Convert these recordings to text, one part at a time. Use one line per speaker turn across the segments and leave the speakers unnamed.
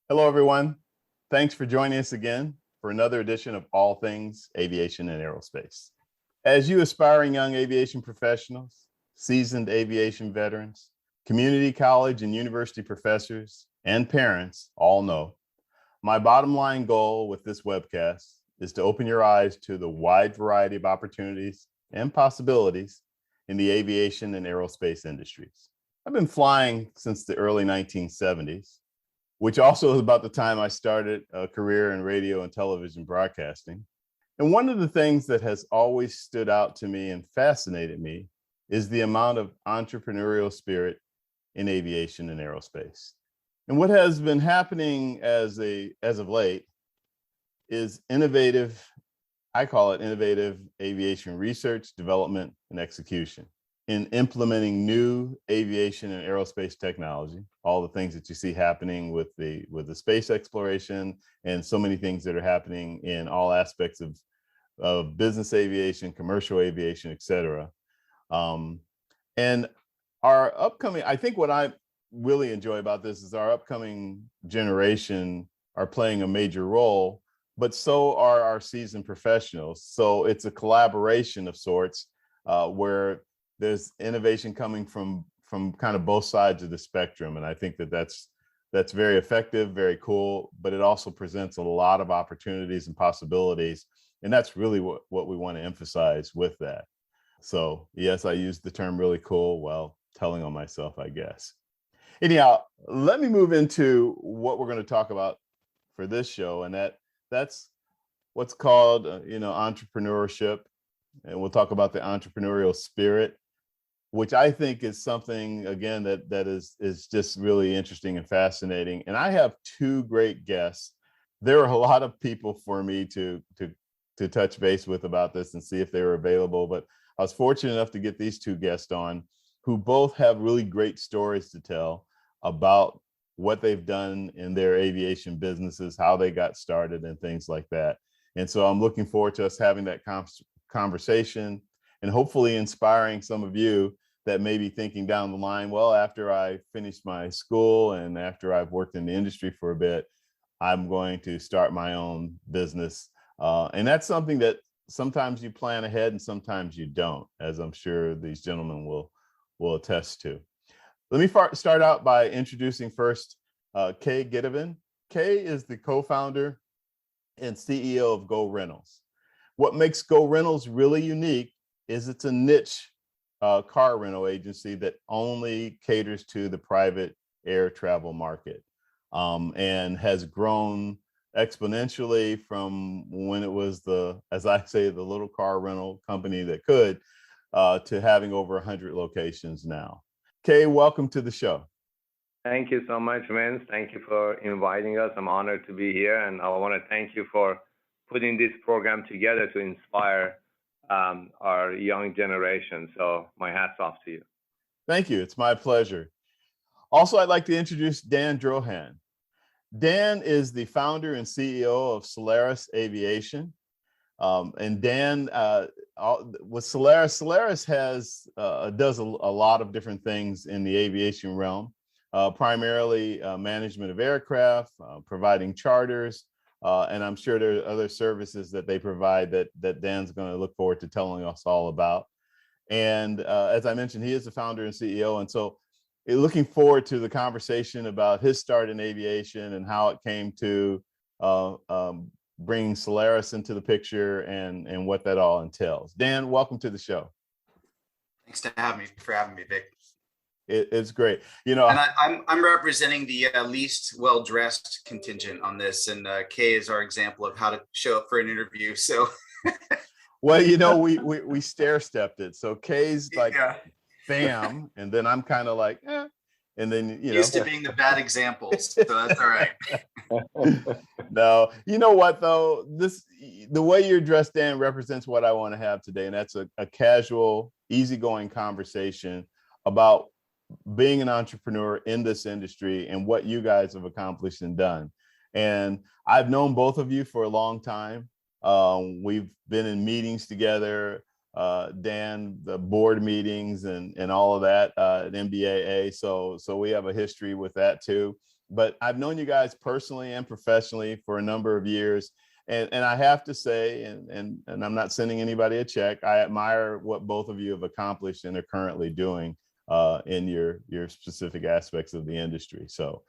Hello, everyone. Thanks for joining us again for another edition of All Things Aviation and Aerospace. As you aspiring young aviation professionals, seasoned aviation veterans, community college and university professors, and parents all know, my bottom line goal with this webcast is to open your eyes to the wide variety of opportunities and possibilities in the aviation and aerospace industries. I've been flying since the early 1970s, which also is about the time I started a career in radio and television broadcasting. And one of the things that has always stood out to me and fascinated me is the amount of entrepreneurial spirit in aviation and aerospace. And what has been happening as of late is innovative, I call it innovative aviation research, development, and execution in implementing new aviation and aerospace technology, all the things that you see happening with the space exploration and so many things that are happening in all aspects of business aviation, commercial aviation, et cetera. And our upcoming, I think what I really enjoy about this is our upcoming generation are playing a major role, but so are our seasoned professionals. So it's a collaboration of sorts where there's innovation coming from kind of both sides of the spectrum. And I think that's very effective, very cool, but it also presents a lot of opportunities and possibilities. And that's really what we want to emphasize with that. So yes, I used the term really cool while telling on myself, I guess. Anyhow, let me move into what we're going to talk about for this show. And that's what's called, entrepreneurship. And we'll talk about the entrepreneurial spirit, which I think is something, again, that is just really interesting and fascinating. And I have two great guests. There are a lot of people for me to touch base with about this and see if they were available. But I was fortunate enough to get these two guests on who both have really great stories to tell about what they've done in their aviation businesses, how they got started and things like that. And so I'm looking forward to us having that conversation and hopefully inspiring some of you that may be thinking down the line, well, after I finish my school and after I've worked in the industry for a bit, I'm going to start my own business. And that's something that sometimes you plan ahead and sometimes you don't, as I'm sure these gentlemen will attest to. Let me start out by introducing first Kaye Gitibin. Kaye is the co-founder and CEO of Go Rentals. What makes Go Rentals really unique is it's a niche car rental agency that only caters to the private air travel market, and has grown exponentially from when it was as I say, the little car rental company that could, to having over 100 locations now. Kaye, welcome to the show.
Thank you so much, Vince. Thank you for inviting us. I'm honored to be here, and I want to thank you for putting this program together to inspire our young generation. So my hat's off to you.
Thank you. It's my pleasure. Also, I'd like to introduce Dan Drohan. Dan is the founder and CEO of Solairus Aviation. And Dan, with Solairus does a lot of different things in the aviation realm, primarily management of aircraft, providing charters, and I'm sure there are other services that they provide that Dan's going to look forward to telling us all about. And as I mentioned, he is the founder and CEO. And so looking forward to the conversation about his start in aviation and how it came to bringing Solairus into the picture and what that all entails. Dan, welcome to the show.
Thanks for having me, Vic.
It's great.
And I'm representing the least well-dressed contingent on this, and Kaye is our example of how to show up for an interview. So,
well, we stair-stepped it. So Kaye's like, bam, and then I'm kind of like, and then
used to being the bad examples, so that's all right.
No, you know what though, the way you're dressed, Dan, represents what I want to have today, and that's a casual, easygoing conversation about being an entrepreneur in this industry and what you guys have accomplished and done. And I've known both of you for a long time. We've been in meetings together, Dan, the board meetings and all of that at NBAA. So we have a history with that too. but I've known you guys personally and professionally for a number of years. And I have to say, and I'm not sending anybody a check, I admire what both of you have accomplished and are currently doing in your specific aspects of the industry. So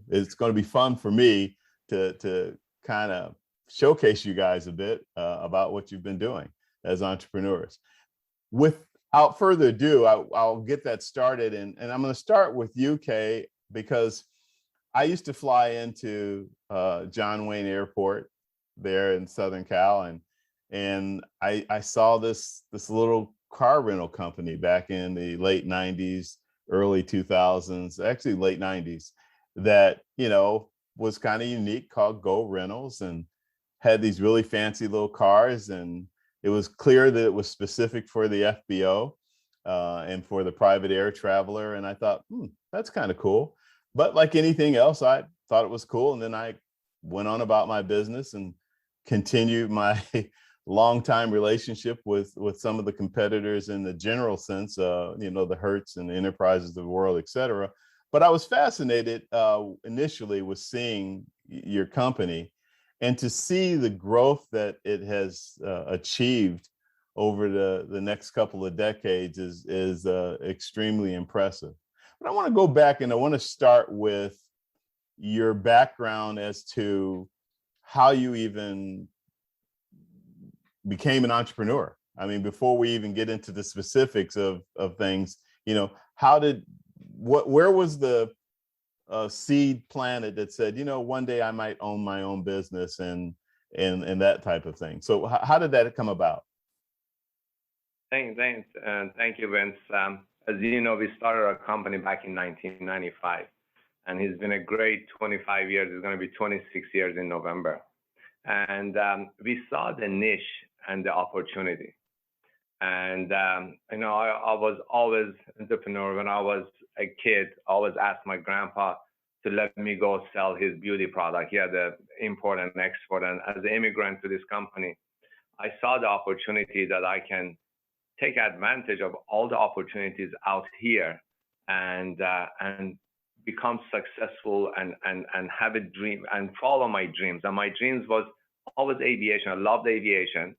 it's going to be fun for me to kind of showcase you guys a bit about what you've been doing as entrepreneurs. Without further ado, I'll get that started. And I'm going to start with you, Kaye, because I used to fly into John Wayne Airport there in Southern Cal, and I saw this little car rental company back in the late 90s, early 2000s, actually late 90s, that, you know, was kind of unique, called Go Rentals, and had these really fancy little cars. And it was clear that it was specific for the FBO and for the private air traveler. And I thought, that's kind of cool. But like anything else, I thought it was cool. And then I went on about my business and continued my long-time relationship with some of the competitors in the general sense, you know, the Hertz and the Enterprises of the world, et cetera. But I was fascinated initially with seeing your company, and to see the growth that it has achieved over the next couple of decades is extremely impressive. But I want to go back, and I want to start with your background as to how you even became an entrepreneur. I mean, before we even get into the specifics of things, you know, where was the seed planted that said, you know, one day I might own my own business and that type of thing? So how did that come about?
Thanks, and thank you, Vince. As you know, we started our company back in 1995, and it's been a great 25 years. It's going to be 26 years in November. And we saw the niche and the opportunity. And, you know, I was always an entrepreneur. When I was a kid, I always asked my grandpa to let me go sell his beauty product. He had the import and export. And as an immigrant to this company, I saw the opportunity that I can take advantage of all the opportunities out here and become successful and have a dream and follow my dreams. And my dreams was always aviation. I loved aviation,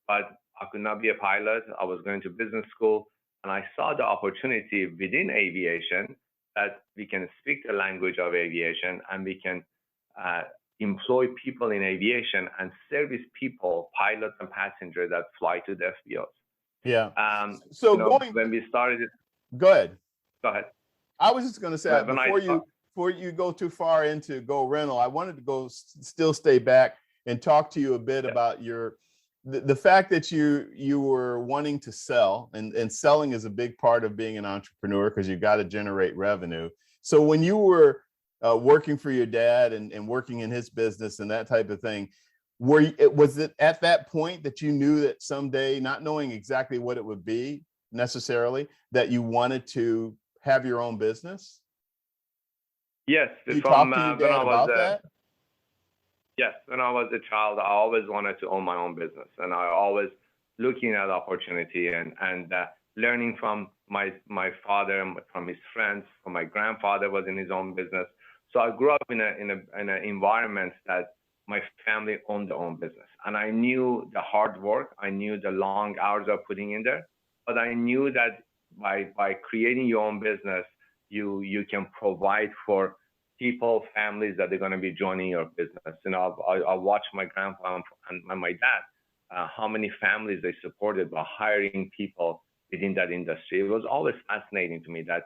but I could not be a pilot. I was going to business school, and I saw the opportunity within aviation that we can speak the language of aviation, and we can employ people in aviation and service people, pilots and passengers that fly to the FBOs.
Yeah.
So you know, when we started it,
go ahead.
Go ahead.
I was just going to say, before you go too far into Go Rental, I wanted to still stay back and talk to you a bit about the fact that you were wanting to sell, and selling is a big part of being an entrepreneur because you've got to generate revenue. So when you were working for your dad and working in his business and that type of thing, was it at that point that you knew that someday, not knowing exactly what it would be necessarily, that you wanted to have your own business?
Yes.
You talked to your dad about that?
Yes. When I was a child, I always wanted to own my own business, and I always looking at opportunity and learning from my father, from his friends, from my grandfather was in his own business. So I grew up in an environment that my family owned their own business, and I knew the hard work. I knew the long hours of putting in there, but I knew that by creating your own business, you can provide for people, families that are going to be joining your business. You know, I watched my grandpa and my dad, how many families they supported by hiring people within that industry. It was always fascinating to me that,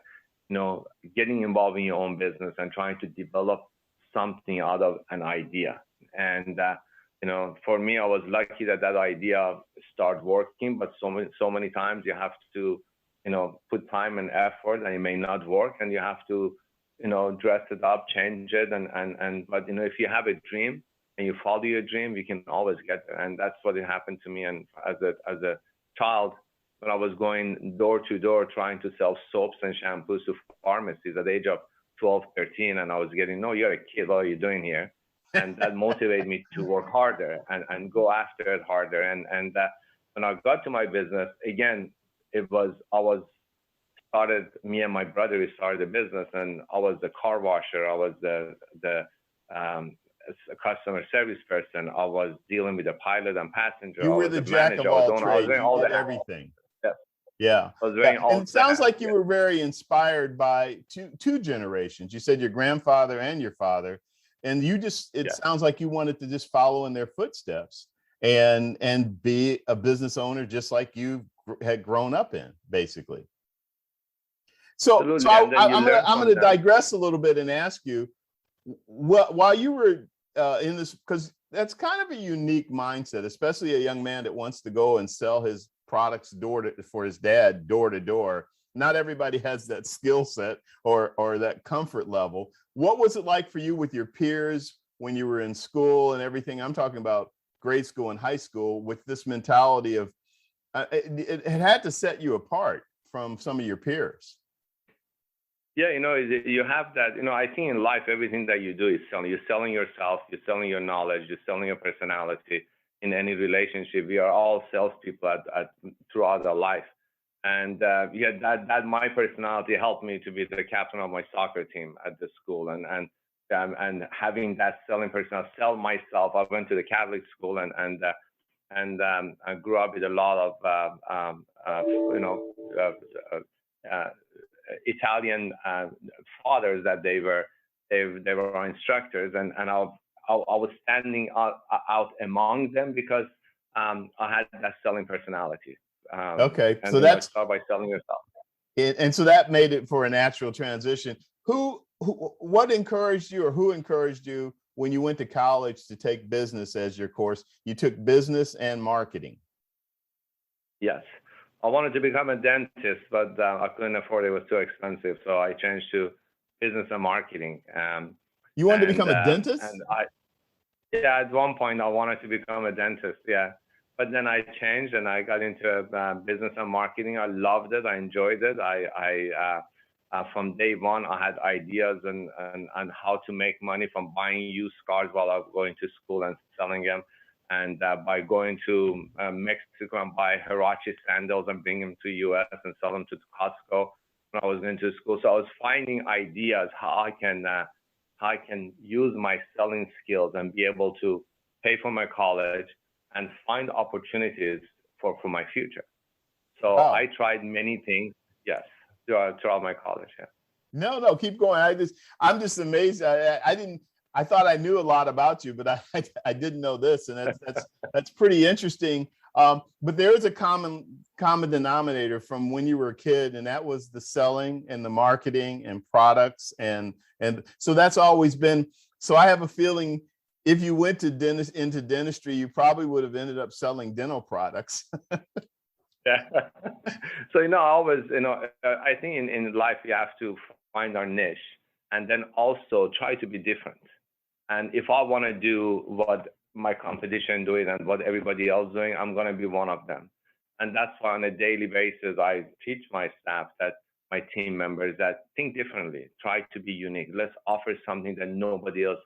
you know, getting involved in your own business and trying to develop something out of an idea. And, you know, for me, I was lucky that idea started working, but so many times you have to, you know, put time and effort, and it may not work, and you have to, you know, dress it up, change it, but you know, if you have a dream and you follow your dream, you can always get there. And that's what happened to me. And as a child, when I was going door to door trying to sell soaps and shampoos to pharmacies at the age of 12, 13, and I was getting, no, you're a kid, what are you doing here? And that motivated me to work harder and go after it harder. And when I got to my business, again, I was me and my brother, we started a business, and I was the car washer. I was the customer service person. I was dealing with the pilot and passenger.
You
I
were
was
the
the
jack
manager.
of all
I was
trades.
doing
You
all
did
the
everything.
yeah.
Yeah.
I was doing all
And it sounds
that.
like you were very inspired by two generations. You said your grandfather and your father, and it sounds like you wanted to just follow in their footsteps and be a business owner just like you had grown up in, basically. So I'm gonna digress a little bit and ask you, while you were in this, because that's kind of a unique mindset, especially a young man that wants to go and sell his products for his dad door to door. Not everybody has that skill set or that comfort level. What was it like for you with your peers when you were in school and everything? I'm talking about grade school and high school, with this mentality of it had to set you apart from some of your peers.
Yeah, you have that. I think in life, everything that you do is selling. You're selling yourself, you're selling your knowledge, you're selling your personality. In any relationship, we are all salespeople throughout our life. And that my personality helped me to be the captain of my soccer team at the school, and having that selling personality, sell myself. I went to the Catholic school and I grew up with a lot of Italian fathers that they were our instructors, and I was standing out among them because I had that selling personality.
Okay,
and
so that's
start by selling yourself.
And so that made it for a natural transition. What encouraged you, or who encouraged you when you went to college to take business as your course? You took business and marketing.
Yes. I wanted to become a dentist, but I couldn't afford it. It was too expensive. So I changed to business and marketing.
You wanted to become a dentist?
At one point I wanted to become a dentist. Yeah. But then I changed and I got into business and marketing. I loved it. I enjoyed it. I from day one, I had ideas and how to make money from buying used cars while I was going to school and selling them. And by going to Mexico and buy Huarache sandals and bring them to US and sell them to Costco when I was into school. So I was finding ideas how I can use my selling skills and be able to pay for my college and find opportunities for my future. So I tried many things, yes, throughout my college. Yeah.
No, keep going. I'm just amazed. I thought I knew a lot about you, but I didn't know this, and that's pretty interesting. But there is a common denominator from when you were a kid, and that was the selling and the marketing and products, and so that's always been. So I have a feeling if you went to into dentistry, you probably would have ended up selling dental products.
Yeah. So always, I think in life we have to find our niche, and then also try to be different. And if I want to do what my competition doing and what everybody else doing, I'm going to be one of them. And that's why on a daily basis, I teach my staff, that my team members, that think differently, try to be unique. Let's offer something that nobody else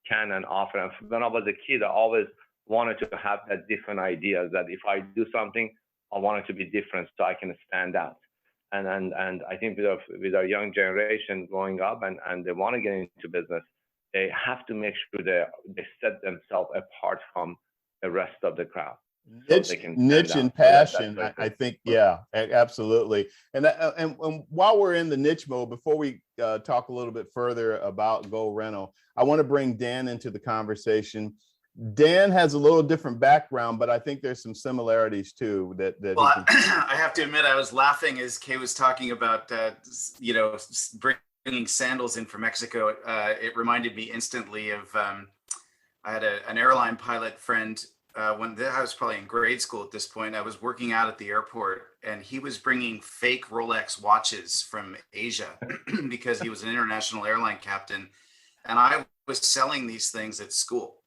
can and offer. And when I was a kid, I always wanted to have that different ideas, that if I do something, I want it to be different so I can stand out. And I think with our young generation growing up and they want to get into business, they have to make sure they set themselves apart from the rest of the crowd.
Niche and passion, I think, yeah, absolutely. And while we're in the niche mode, before we talk a little bit further about Go Rental, I want to bring Dan into the conversation. Dan has a little different background, but I think there's some similarities too. Well,
I have to admit, I was laughing as Kaye was talking about, bringing sandals in from Mexico. It reminded me instantly of, I had an airline pilot friend when I was probably in grade school at this point. I was working out at the airport, and he was bringing fake Rolex watches from Asia because he was an international airline captain, and I was selling these things at school.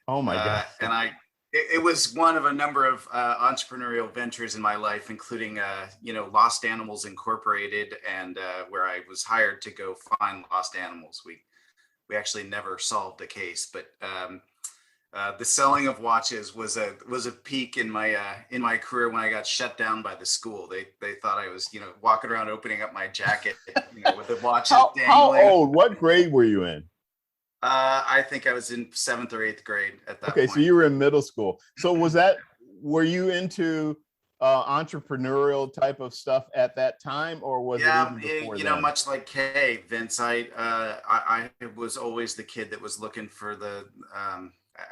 Oh my God.
And it was one of a number of entrepreneurial ventures in my life, including, Lost Animals Incorporated, and where I was hired to go find lost animals. We actually never solved the case, but The selling of watches was a peak in my career when I got shut down by the school. They thought I was, walking around opening up my jacket, with the watches dangling.
How old? What grade were you in?
I think I was in 7th or 8th grade at that
Okay,
point.
so you were in middle school. So were you into entrepreneurial type of stuff at that time, or was it even before then?
Much like Kaye, Vince, I was always the kid that was looking for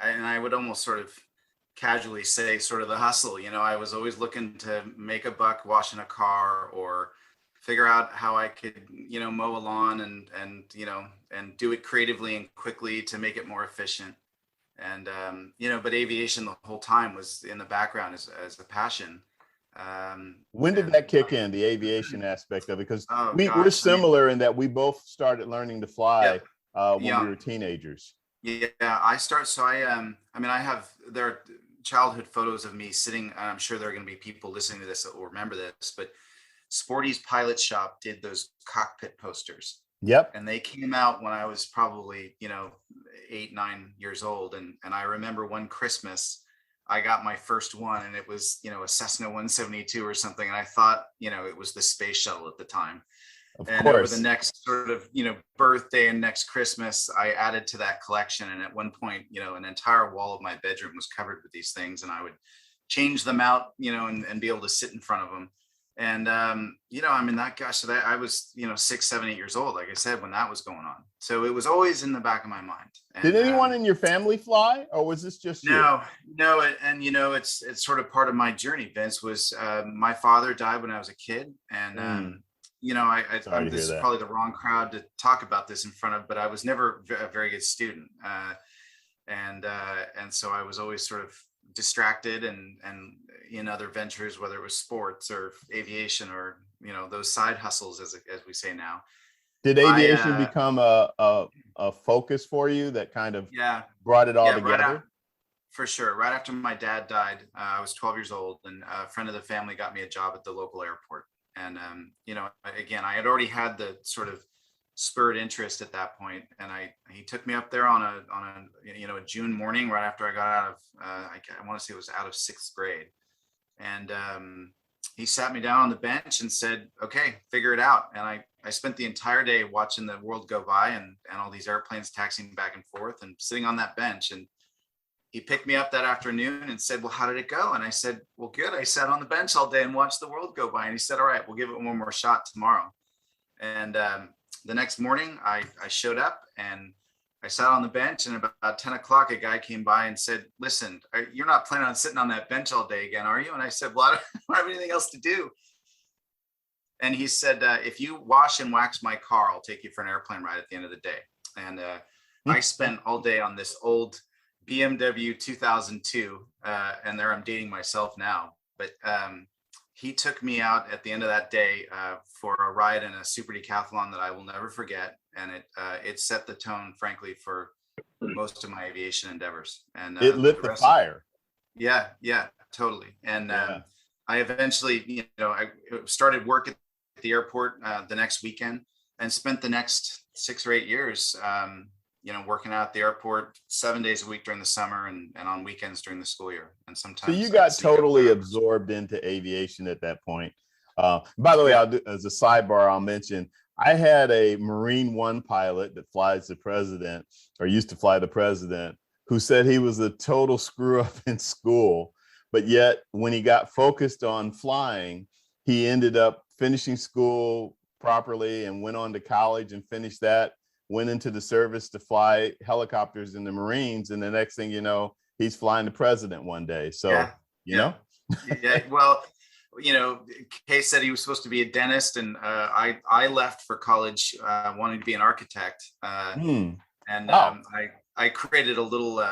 and I would almost sort of casually say sort of the hustle. I was always looking to make a buck washing a car, or figure out how I could, mow a lawn and do it creatively and quickly to make it more efficient. And, but aviation the whole time was in the background as a passion.
When did that kick in, the aviation aspect of it? Because we're similar in that we both started learning to fly when we were teenagers.
Yeah, there are childhood photos of me sitting, and I'm sure there are going to be people listening to this that will remember this, but Sporty's Pilot Shop did those cockpit posters.
Yep.
And they came out when I was probably, 8, 9 years old. And I remember one Christmas, I got my first one, and it was, a Cessna 172 or something. And I thought, it was the space shuttle at the time.
Of
and
course.
Over the next sort of, birthday and next Christmas, I added to that collection. And at one point, an entire wall of my bedroom was covered with these things, and I would change them out, and be able to sit in front of them. And, I was, 6, 7, 8 years old, like I said, when that was going on. So it was always in the back of my mind. And,
did anyone in your family fly, or was this just you?
No. It's sort of part of my journey, Vince, was my father died when I was a kid. And, this is probably the wrong crowd to talk about this in front of, but I was never a very good student. And so I was always sort of distracted and in other ventures, whether it was sports or aviation or, those side hustles, as we say now.
Did aviation become a focus for you that kind of brought it all together?
For sure. Right after my dad died, I was 12 years old, and a friend of the family got me a job at the local airport. And, again, I had already had the sort of spurred interest at that point, and he took me up there on a June morning right after I got out of I want to say it was out of 6th grade, and he sat me down on the bench and said, "Okay, figure it out." And I spent the entire day watching the world go by and all these airplanes taxiing back and forth and sitting on that bench. And he picked me up that afternoon and said, "Well, how did it go?" And I said, "Well, good. I sat on the bench all day and watched the world go by." And he said, "All right, we'll give it one more shot tomorrow." And the next morning I showed up and I sat on the bench, and about 10 o'clock, a guy came by and said, "Listen, you're not planning on sitting on that bench all day again, are you?" And I said, "Well, I don't have anything else to do." And he said, "If you wash and wax my car, I'll take you for an airplane ride at the end of the day." And I spent all day on this old BMW 2002, and there I'm dating myself now. But he took me out at the end of that day for a ride in a super decathlon that I will never forget. And it set the tone, frankly, for most of my aviation endeavors. And
it lit the fire.
Yeah, totally. And I eventually, I started work at the airport the next weekend and spent the next 6 or 8 years, working out at the airport 7 days a week during the summer and on weekends during the school year. And sometimes.
So you got totally absorbed into aviation at that point. By the way, as a sidebar, I'll mention, I had a Marine One pilot that flies the president, or used to fly the president, who said he was a total screw up in school. But yet when he got focused on flying, he ended up finishing school properly and went on to college and finished that, went into the service to fly helicopters in the Marines. And the next thing you know, he's flying the president one day. So, you know?
Well, Kaye said he was supposed to be a dentist, and I left for college wanting to be an architect. And I created a little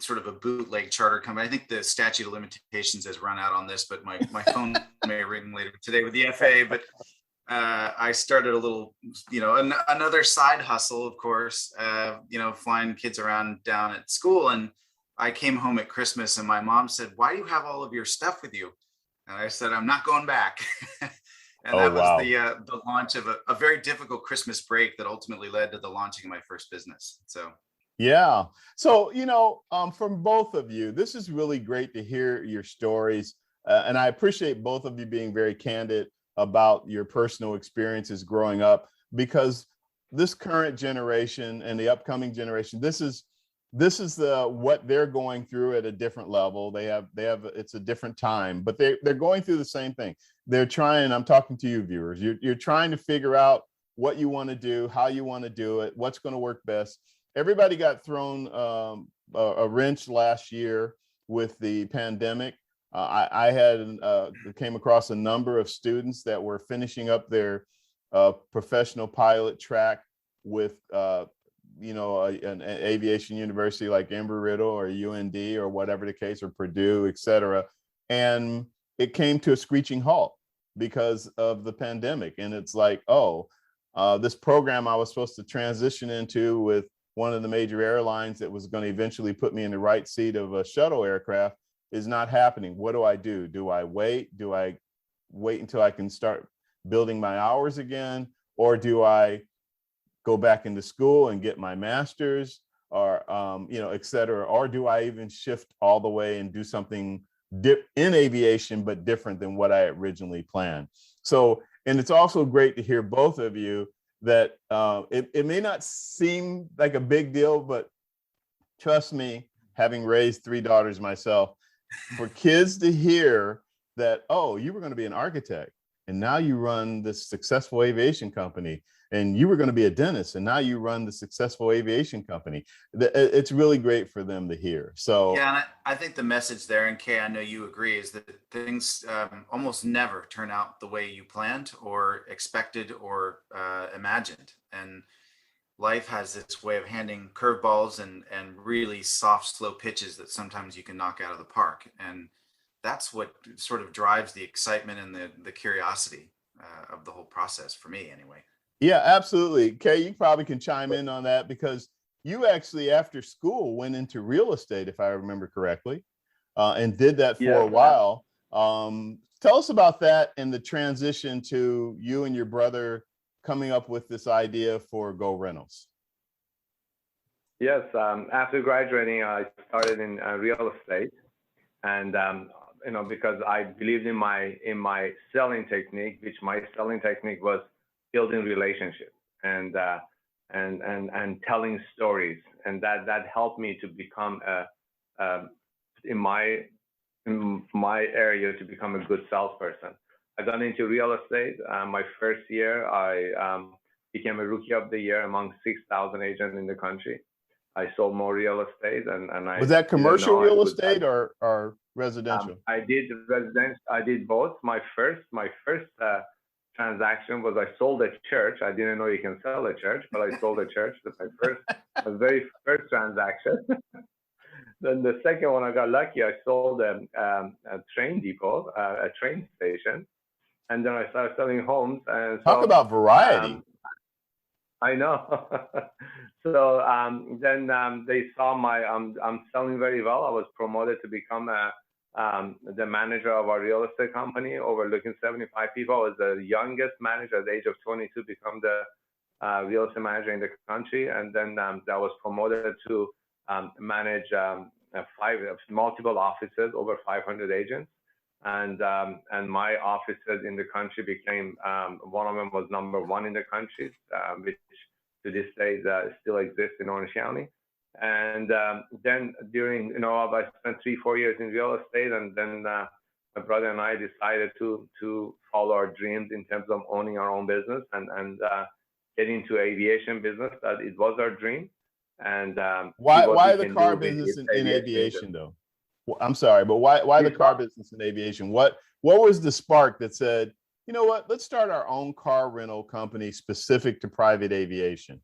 sort of a bootleg charter company. I think the statute of limitations has run out on this, but my phone may ring later today with the FAA. But I started a little, another side hustle, of course, flying kids around down at school. And I came home at Christmas, and my mom said, "Why do you have all of your stuff with you?" And I said, "I'm not going back." And that was the launch of a very difficult Christmas break that ultimately led to the launching of my first business. So
Yeah. So, from both of you, this is really great to hear your stories. And I appreciate both of you being very candid about your personal experiences growing up, because this current generation and the upcoming generation, this is what they're going through at a different level. They have it's a different time, but they're going through the same thing. They're trying, I'm talking to you viewers, you're trying to figure out what you want to do, how you want to do it, what's going to work best. Everybody got thrown a wrench last year with the pandemic. I had came across a number of students that were finishing up their professional pilot track with an aviation university like Embry-Riddle or UND or whatever the case, or Purdue, et cetera. And it came to a screeching halt because of the pandemic. And it's like, this program I was supposed to transition into with one of the major airlines that was going to eventually put me in the right seat of a shuttle aircraft is not happening. What do I do? Do I wait? Do I wait until I can start building my hours again? Or do I go back into school and get my master's, or et cetera? Or do I even shift all the way and do something in aviation, but different than what I originally planned? So, and it's also great to hear both of you that it may not seem like a big deal, but trust me, having raised 3 daughters myself, for kids to hear that, you were going to be an architect and now you run this successful aviation company, and you were going to be a dentist and now you run the successful aviation company, it's really great for them to hear. So
yeah, and I think the message there, and Kaye, I know you agree, is that things almost never turn out the way you planned or expected or imagined. And life has this way of handing curveballs and really soft, slow pitches that sometimes you can knock out of the park. And that's what sort of drives the excitement and the curiosity of the whole process, for me anyway.
yeah, absolutely. Kaye, you probably can chime in on that, because you actually, after school, went into real estate, if I remember correctly, and did that for a while. Tell us about that and the transition to you and your brother coming up with this idea for Go Rentals.
Yes, after graduating, I started in real estate, and because I believed in my selling technique, which my selling technique was building relationships and telling stories, and that helped me to become in my area to become a good salesperson. I got into real estate. My first year, I became a rookie of the year among 6,000 agents in the country. I sold more real estate, and I
was that commercial real estate or residential?
I did residential. I did both. My first transaction was I sold a church. I didn't know you can sell a church, but I sold a church. That's my very first transaction. Then the second one, I got lucky. I sold a train depot, a train station, and then I started selling homes. And so,
talk about variety.
I know. So then they saw I'm selling very well. I was promoted to become the manager of our real estate company, overlooking 75 people. I was the youngest manager at the age of 22 become the real estate manager in the country. And then I was promoted to manage multiple offices, over 500 agents. And my offices in the country became, one of them was #1 in the country, which to this day still exists in Orange County. And then during, I spent 3-4 years in real estate, and then my brother and I decided to follow our dreams in terms of owning our own business and get into aviation business. That it was our dream. And
why the car business in aviation though? I'm sorry, but why the car business in aviation? What was the spark that said, you know what, let's start our own car rental company specific to private aviation?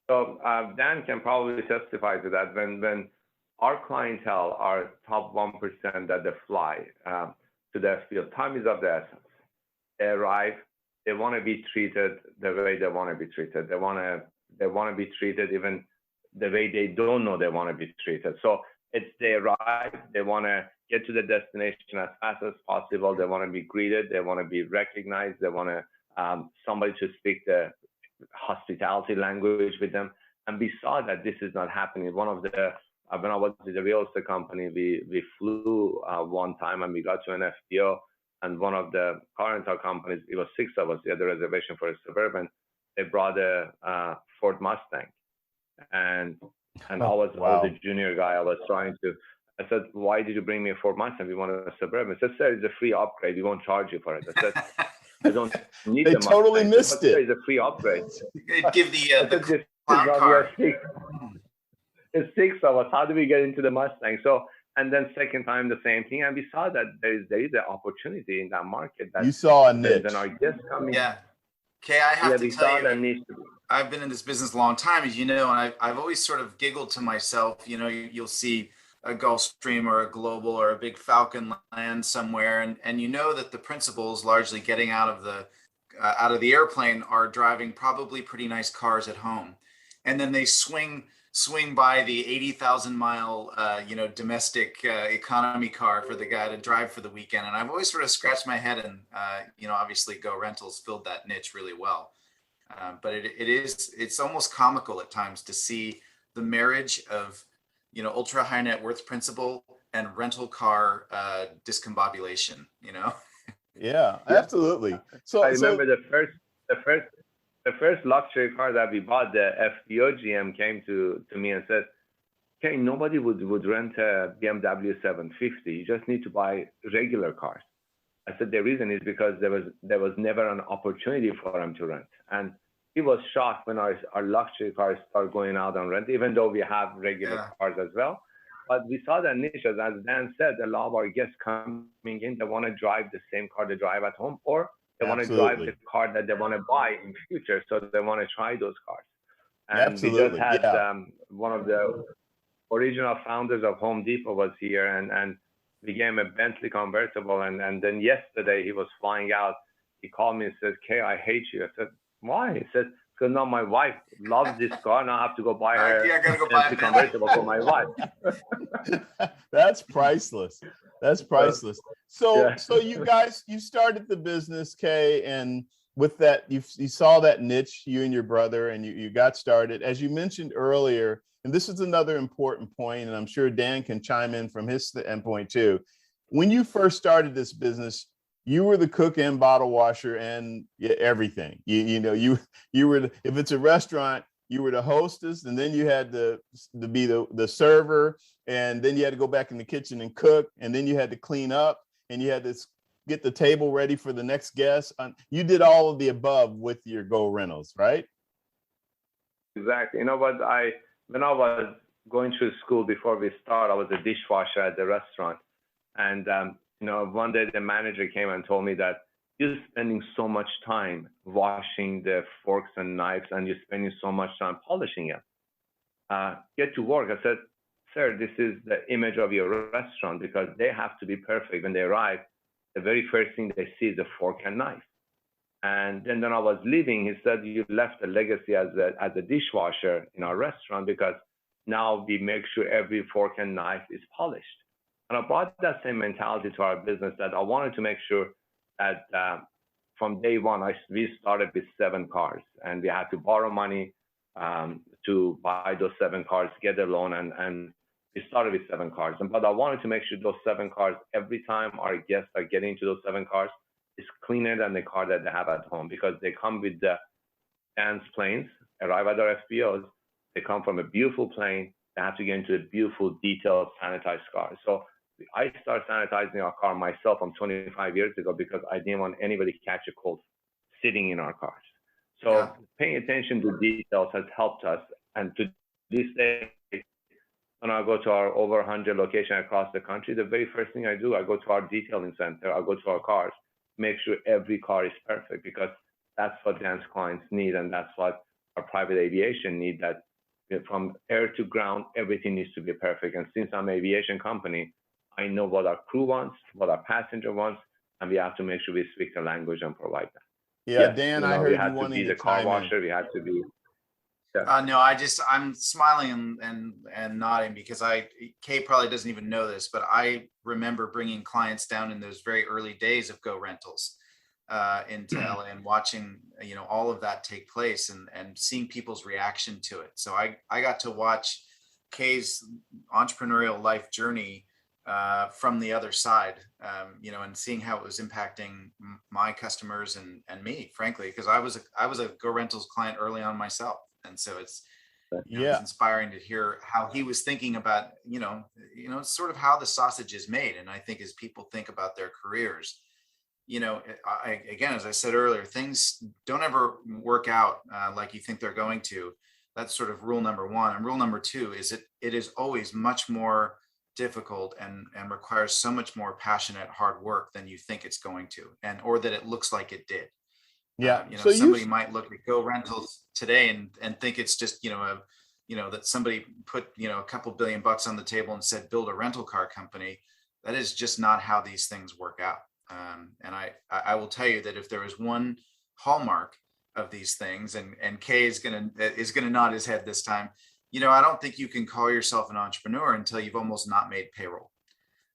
So Dan can probably testify to that. When our clientele, our top 1% that they fly to their field, time is of the essence. They arrive, they want to be treated the way they want to be treated. They want to be treated even the way they don't know they want to be treated. So they arrive, they want to get to the destination as fast as possible. They want to be greeted. They want to be recognized. They want to somebody to speak the hospitality language with them. And we saw that this is not happening. One of the, when I was with the real estate company, we flew one time and we got to an FBO, and one of the car rental companies, it was 6 of us, we had a reservation for a Suburban. They brought a Ford Mustang. And I was a junior guy. I said, why did you bring me a Ford Mustang? We wanted a Suburban. I said, sir, it's a free upgrade. We won't charge you for it. I said, I don't need
they
the
totally
Mustang.
missed it.
It's a free upgrade.
Give the clown car.
It's 6 of us. How do we get into the Mustang? So, and then second time, the same thing. And we saw that there is an opportunity in that market. That
you saw a niche.
Then our guests coming.
Yeah. Kay, I have to tell you, I've been in this business a long time, as you know, and I've always sort of giggled to myself. You know, you'll see a Gulfstream or a Global or a big Falcon land somewhere, and you know that the principals largely getting out of the airplane are driving probably pretty nice cars at home, and then they swing by the 80,000-mile domestic economy car for the guy to drive for the weekend. And I've always sort of scratched my head, and obviously Go Rentals filled that niche really well. But it's almost comical at times to see the marriage of ultra high net worth principal and rental car discombobulation.
Yeah, absolutely. So
I remember the first luxury car that we bought, the FBO GM came to me and said, okay, nobody would rent a BMW 750. You just need to buy regular cars. I said, the reason is because there was never an opportunity for them to rent. And he was shocked when our luxury cars started going out on rent, even though we have regular cars as well. But we saw that niche, as Dan said, a lot of our guests coming in, they want to drive the same car they drive at home, or they want to drive the car that they want to buy in future. So they want to try those cars. And we just had one of the original founders of Home Depot was here, and we gave him a Bentley convertible. And then yesterday he was flying out. He called me and said, Kay, I hate you. I said, why? He said, because now my wife loves this car, and I have to go buy her a convertible for my wife.
That's priceless. That's priceless. So you guys, you started the business, Kay, and with that, you saw that niche, you and your brother, and you got started. As you mentioned earlier, and this is another important point, and I'm sure Dan can chime in from his standpoint too. When you first started this business, you were the cook and bottle washer and everything. You were if it's a restaurant, you were the hostess, and then you had to be the server, and then you had to go back in the kitchen and cook, and then you had to clean up, and you had to get the table ready for the next guest. You did all of the above with your Go Rentals, right?
Exactly. You know what? When I was going through school before we started, I was a dishwasher at the restaurant, and one day the manager came and told me that you're spending so much time washing the forks and knives, and you're spending so much time polishing it. Get to work. I said, sir, this is the image of your restaurant, because they have to be perfect. When they arrive, the very first thing they see is a fork and knife. And then when I was leaving, he said, you left a legacy as a dishwasher in our restaurant, because now we make sure every fork and knife is polished. And I brought that same mentality to our business, that I wanted to make sure that from day one, we started with 7 cars, and we had to borrow money to buy those 7 cars, get a loan, and we started with 7 cars. But I wanted to make sure those 7 cars, every time our guests are getting into those 7 cars, is cleaner than the car that they have at home, because they come with the Dan's planes, arrive at our FBOs, they come from a beautiful plane, they have to get into a beautiful, detailed, sanitized car. So I started sanitizing our car myself 25 years ago, because I didn't want anybody to catch a cold sitting in our cars. So paying attention to details has helped us. And to this day, when I go to our over 100 locations across the country, the very first thing I do, I go to our detailing center, I go to our cars, make sure every car is perfect, because that's what Dan's clients need, and that's what our private aviation need, that from air to ground, everything needs to be perfect. And since I'm an aviation company, I know what our crew wants, what our passenger wants, and we have to make sure we speak the language and provide that.
Yeah, Dan, I heard
you had to be the car washer. We had to be.
No, I'm smiling and nodding, because Kay probably doesn't even know this, but I remember bringing clients down in those very early days of Go Rentals. into LA and watching, all of that take place and seeing people's reaction to it. So I got to watch Kaye's entrepreneurial life journey from the other side, and seeing how it was impacting my customers and me, frankly, because I was a Go Rentals client early on myself. And so it's inspiring to hear how he was thinking about, sort of how the sausage is made. And I think as people think about their careers, again, as I said earlier, things don't ever work out like you think they're going to. That's sort of rule number one. And rule number two is it is always much more difficult and requires so much more passionate hard work than you think it's going to, or that it looks like it did.
Yeah.
So somebody might look at Go Rentals today and think it's just, that somebody put, a couple $1 billion on the table and said, build a rental car company. That is just not how these things work out. And I will tell you that if there is one hallmark of these things, and Kaye is gonna nod his head this time, I don't think you can call yourself an entrepreneur until you've almost not made payroll.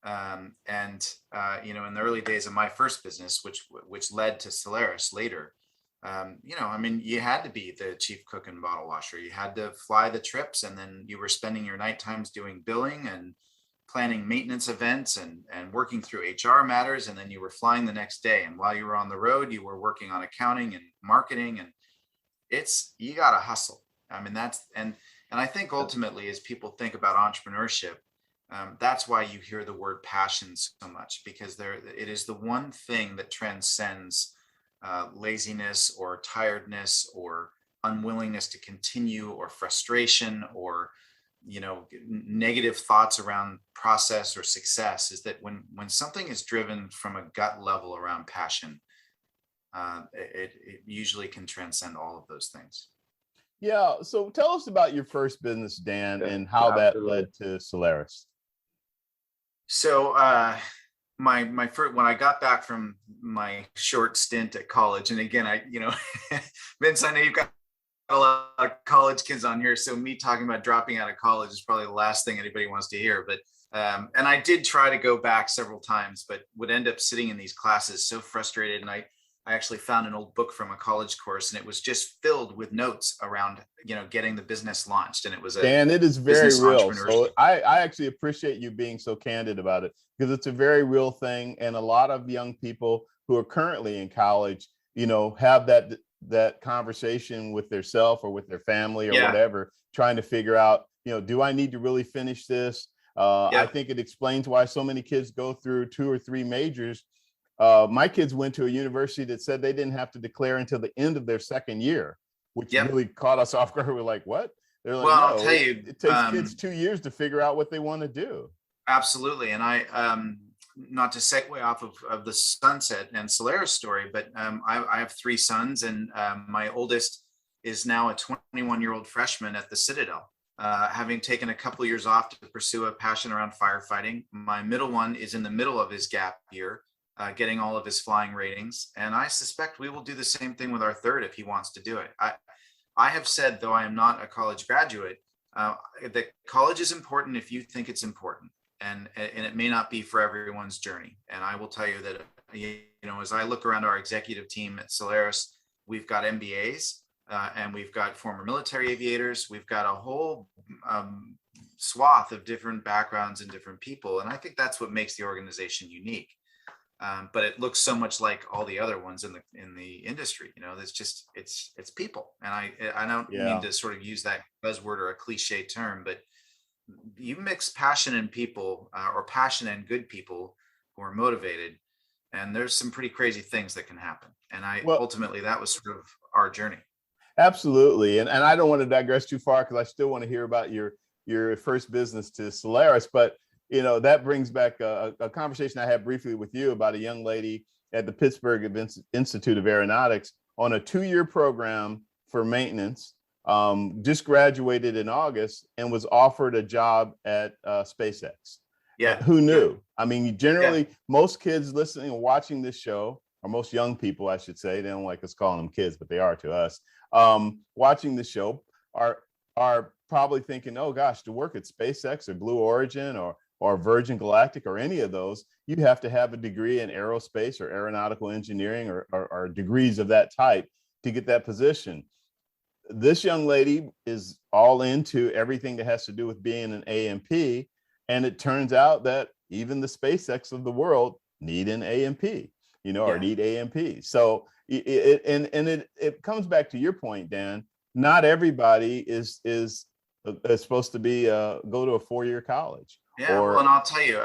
In the early days of my first business, which led to Solairus later, you had to be the chief cook and bottle washer. You had to fly the trips, and then you were spending your night times doing billing and planning maintenance events and working through HR matters. And then you were flying the next day. And while you were on the road, you were working on accounting and marketing, and you got to hustle. And I think ultimately, as people think about entrepreneurship, that's why you hear the word passion so much, because it is the one thing that transcends laziness or tiredness or unwillingness to continue or frustration or negative thoughts around process or success. Is that when something is driven from a gut level around passion, it usually can transcend all of those things.
Yeah. So tell us about your first business, Dan, and how that led to Solairus.
So my first, when I got back from my short stint at college, and again, Vince, I know you've got a lot of college kids on here, so me talking about dropping out of college is probably the last thing anybody wants to hear. But and I did try to go back several times, but would end up sitting in these classes so frustrated. And I actually found an old book from a college course, and it was just filled with notes around getting the business launched. And it was
Dan, it is very real. So I actually appreciate you being so candid about it, because it's a very real thing, and a lot of young people who are currently in college, have that conversation with their self or with their family or whatever, trying to figure out, do I need to really finish this? I think it explains why so many kids go through 2 or 3 majors. My kids went to a university that said they didn't have to declare until the end of their second year, which really caught us off guard. We're like, what? They're like, well, no, I'll tell you, it takes kids 2 years to figure out what they want to do.
Absolutely. And I, not to segue off of the Sunset and Solairus story, but I have 3 sons, and my oldest is now a 21-year-old freshman at the Citadel, having taken a couple of years off to pursue a passion around firefighting. My middle one is in the middle of his gap year, getting all of his flying ratings. And I suspect we will do the same thing with our third if he wants to do it. I have said, though I am not a college graduate, that college is important if you think it's important. And it may not be for everyone's journey. And I will tell you that, as I look around our executive team at Solairus, we've got MBAs and we've got former military aviators. We've got a whole swath of different backgrounds and different people. And I think that's what makes the organization unique. But it looks so much like all the other ones in the industry. It's people. And I don't mean to sort of use that buzzword or a cliche term, but you mix passion and people, or passion and good people who are motivated, and there's some pretty crazy things that can happen. And ultimately that was sort of our journey.
Absolutely. And I don't want to digress too far, because I still want to hear about your first business to Solairus. But that brings back a conversation I had briefly with you about a young lady at the Pittsburgh Institute of Aeronautics on a 2-year program for maintenance. Just graduated in August and was offered a job at SpaceX. Yeah. Who knew? I mean, generally, most kids listening and watching this show, or most young people, I should say, they don't like us calling them kids, but they are to us, watching the show are probably thinking, oh gosh, to work at SpaceX or Blue Origin or or Virgin Galactic or any of those, you have to have a degree in aerospace or aeronautical engineering or degrees of that type to get that position. This young lady is all into everything that has to do with being an A&P, and it turns out that even the SpaceX of the world need an A&P, or need A&P. So it comes back to your point, Dan. Not everybody is supposed to be go to a 4-year college.
Yeah, well, and I'll tell you,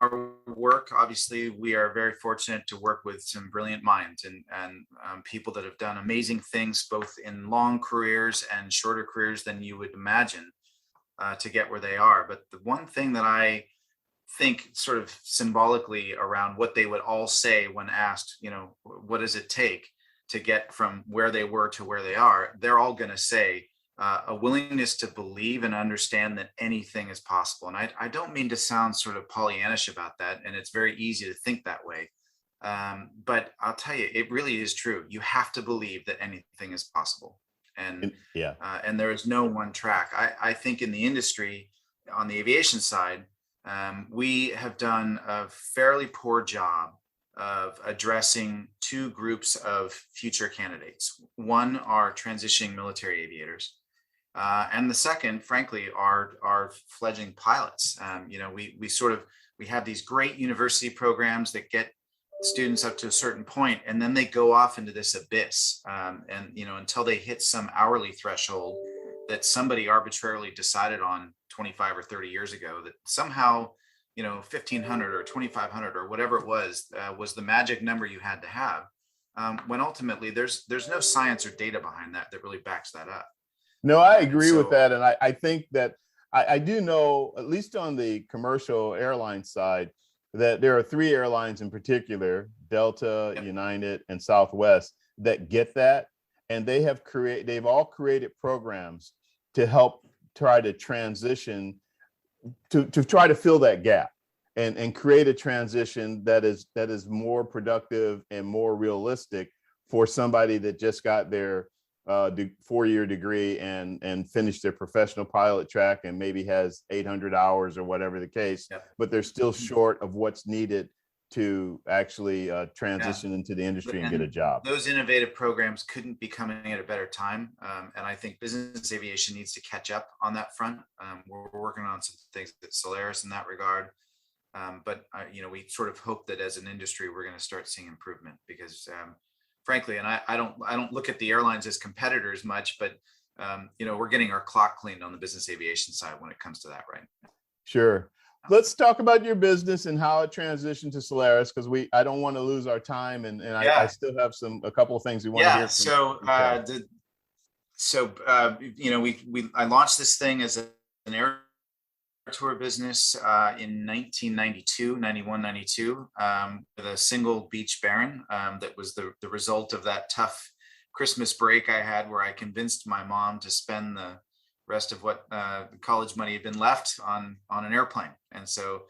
our work, obviously, we are very fortunate to work with some brilliant minds and people that have done amazing things, both in long careers and shorter careers than you would imagine, to get where they are. But the one thing that I think sort of symbolically around what they would all say when asked, what does it take to get from where they were to where they are, they're all going to say, a willingness to believe and understand that anything is possible. And I don't mean to sound sort of Pollyannish about that, and it's very easy to think that way. But I'll tell you, it really is true. You have to believe that anything is possible. And there is no one track. I think in the industry, on the aviation side, we have done a fairly poor job of addressing two groups of future candidates. One are transitioning military aviators. And the second, frankly, are fledgling pilots. We have these great university programs that get students up to a certain point, and then they go off into this abyss. Until they hit some hourly threshold that somebody arbitrarily decided on 25 or 30 years ago, that somehow, 1,500 or 2,500 or whatever it was the magic number you had to have. When ultimately there's no science or data behind that really backs that up.
No, I agree with that. And I think that I do know, at least on the commercial airline side, that there are 3 airlines in particular, Delta, United, and Southwest, that get that. And they've all created programs to help try to transition, to try to fill that gap and create a transition that is more productive and more realistic for somebody that just got their 4-year degree and finished their professional pilot track and maybe has 800 hours or whatever the case, but they're still short of what's needed to actually transition into the industry and get a job.
Those innovative programs couldn't be coming at a better time. And I think business aviation needs to catch up on that front. We're working on some things at Solairus in that regard. But we sort of hope that as an industry, we're going to start seeing improvement because frankly, and I don't look at the airlines as competitors much, but we're getting our clock cleaned on the business aviation side when it comes to that right now.
Sure. Let's talk about your business and how it transitioned to Solairus, because I don't want to lose our time, and I still have a couple of things we want to hear from. I launched this thing as an air tour business in 91, 92 with a single beach baron that was the result of that tough Christmas break I had, where I convinced my mom to spend the rest of what college money had been left on an airplane. And so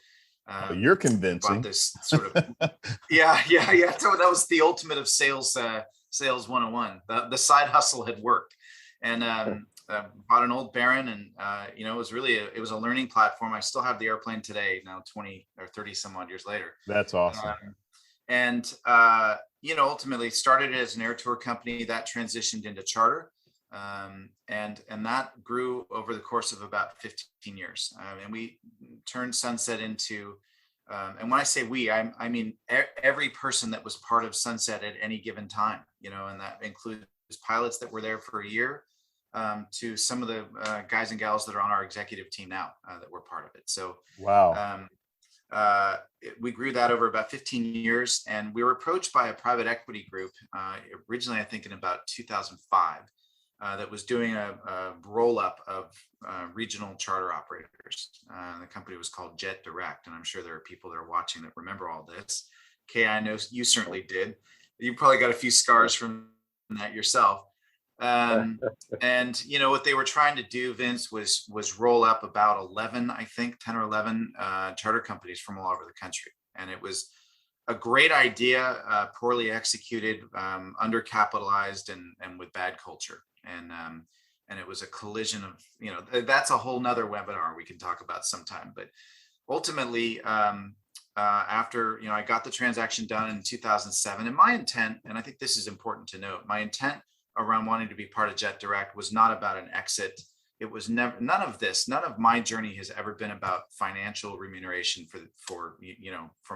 you're convincing
this sort of yeah. So that was the ultimate of sales 101. The side hustle had worked, and bought an old Baron, and it was a learning platform. I still have the airplane today, now 20 or 30 some odd years later.
That's awesome.
Ultimately started as an air tour company that transitioned into charter, and that grew over the course of about 15 years. And we turned Sunset into, and when I say we, I mean every person that was part of Sunset at any given time, and that includes pilots that were there for a year, to some of the guys and gals that are on our executive team now that were part of it. So
wow.
We grew that over about 15 years, and we were approached by a private equity group originally, I think in about 2005, that was doing a roll-up of regional charter operators. The company was called Jet Direct, and I'm sure there are people that are watching that remember all this. Kaye, I know you certainly did. You probably got a few scars from that yourself. And what they were trying to do, Vince, was roll up about 10 or 11 charter companies from all over the country. And it was a great idea, poorly executed, undercapitalized, and with bad culture. and it was a collision of, that's a whole nother webinar we can talk about sometime. But ultimately, after I got the transaction done in 2007, and my intent, and I think this is important to note, my intent around wanting to be part of JetDirect was not about an exit. It was never, none of my journey has ever been about financial remuneration for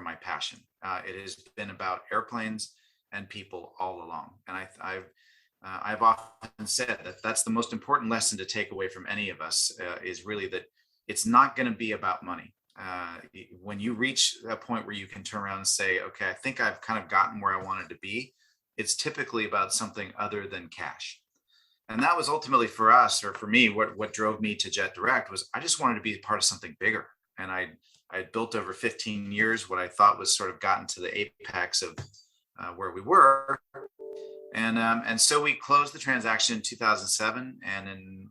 my passion. It has been about airplanes and people all along. And I've often said that that's the most important lesson to take away from any of us, is really that it's not going to be about money. When you reach a point where you can turn around and say, okay, I think I've kind of gotten where I wanted to be, it's typically about something other than cash. And that was ultimately for us, or for me, what drove me to JetDirect was I just wanted to be a part of something bigger. And I built over 15 years what I thought was sort of gotten to the apex of where we were. And so we closed the transaction in 2007. And in,